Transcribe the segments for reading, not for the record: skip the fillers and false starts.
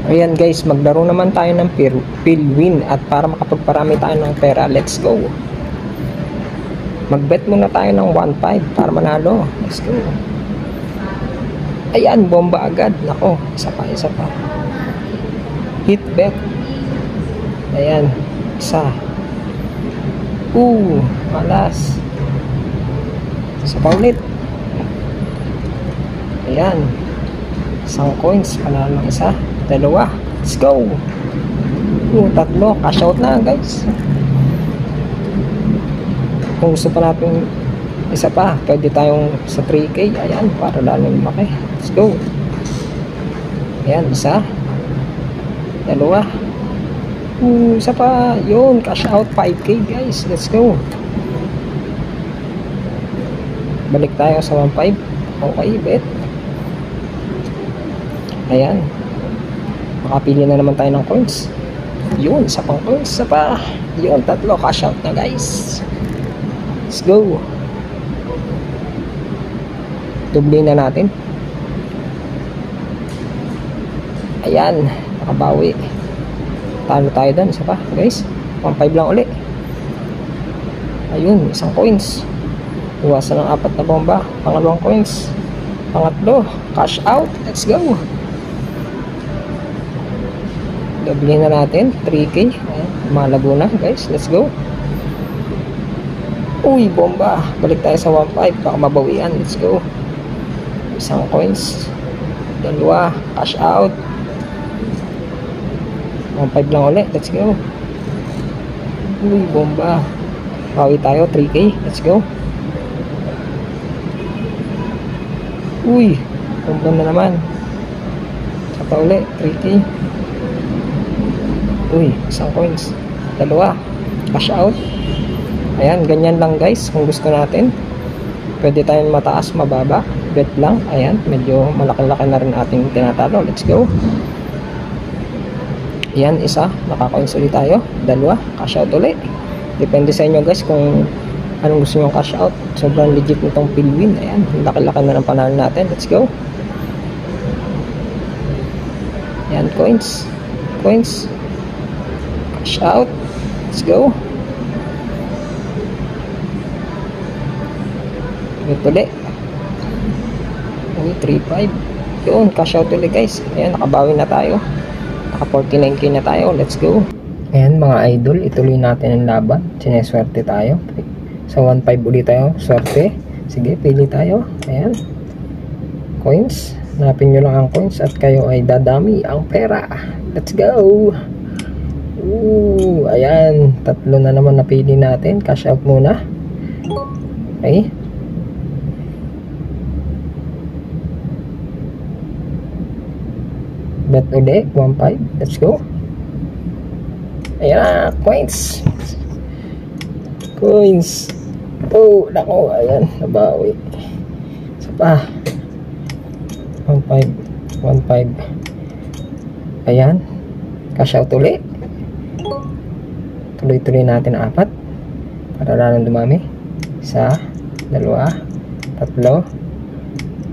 Ayan guys, maglaro naman tayo ng Pilwin at para makapagparami tayo ng pera, let's go. Magbet muna tayo ng 1.5 para manalo. Let's go. Ayan, bomba agad. Nako, isa pa. Hit bet. Ayan, isa. Malas. Isa pa ulit. Ayan. Isang coins, panalo ng isa. Dalawa. Let's go. Tatlo. Cash out na guys. Kung gusto pa natin isa pa, pwede tayong sa 3K. Ayan, para lalo lumaki. Let's go. Ayan, isa. Dalawa. Isa pa. Yun, cash out 5K guys. Let's go. Balik tayo sa 1.5. Okay, bet. Ayan. Makapili na naman tayo ng coins. Yun, isa pang coins. Isa pa. Yun, tatlo. Cash out na guys. Let's go. Doble na natin. Ayan, nakabawi. Talo tayo doon. Isa pa guys. 1.5 lang uli. Ayun, isang coins. Iwasan ng 4 na bomba. Pangalawang coins. Pangatlo, cash out. Let's go. Doble na natin, 3K. Ayan, malabo na guys. Let's go. Bomba. Balik tayo sa 1.5. Baka mabawian. Let's go. Isang coins. Dalawa. Cash out. 1.5 lang ulit. Let's go. Bomba. Bawi tayo. 3K. Let's go. Bomba na naman. Saka ulit. 3K. Isang coins. Dalawa. Cash out. Ayan, ganyan lang guys. Kung gusto natin, pwede tayong mataas, mababa. Bet lang. Ayan, medyo malaki-laki na rin ating tinatalo. Let's go. Ayan, isa. Naka-coins ulit tayo. Dalawa. Cash out ulit. Depende sa inyo guys kung anong gusto nyo cash out. Sobrang legit nitong Pilwin. Ayan, laki-laki na ng panalo natin. Let's go. Ayan, coins. Coins. Cash out. Let's go. Ito ulit. 3.5. Yun, cash out ulit guys. Ayan, nakabawi na tayo. Naka 49K na tayo. Let's go. Ayan mga idol, ituloy natin ang laban. Sineswerte tayo. Sa 1.5 ulit tayo. Swerte. Sige, pili tayo. Ayan. Coins. Hanapin nyo lang ang coins at kayo ay dadami ang pera. Let's go. Ayan. Tatlo na naman napili natin. Cash out muna. Okay. Bet ulit. 1.5. Let's go. Ayan na. Coins. Coins. Nako. Ayan. Nabawi. Isa pa. 1.5. 1.5. Ayan. Cash out ulit. Tuloy-tuloy natin ang 4 para lalong dumami. Isa, dalawa, tatlo.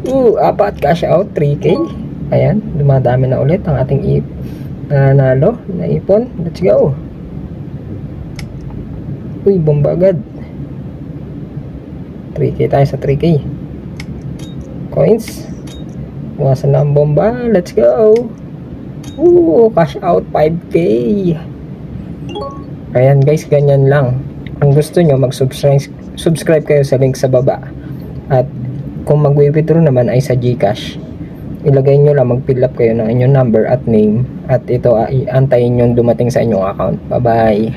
4 cash out, 3K. Ayan, dumadami na ulit ang ating nanalo na ipon. Let's go. Bomba agad. 3K tayo sa 3K. Coins. Iwasan na ang bomba. Let's go. Cash out 5K. Ayan guys, ganyan lang. Kung gusto nyo, subscribe kayo sa link sa baba. At kung mag-withdraw naman ay sa GCash. Ilagay nyo lang, mag-fill up kayo ng inyong number at name. At ito, antayin yung dumating sa inyong account. Bye bye.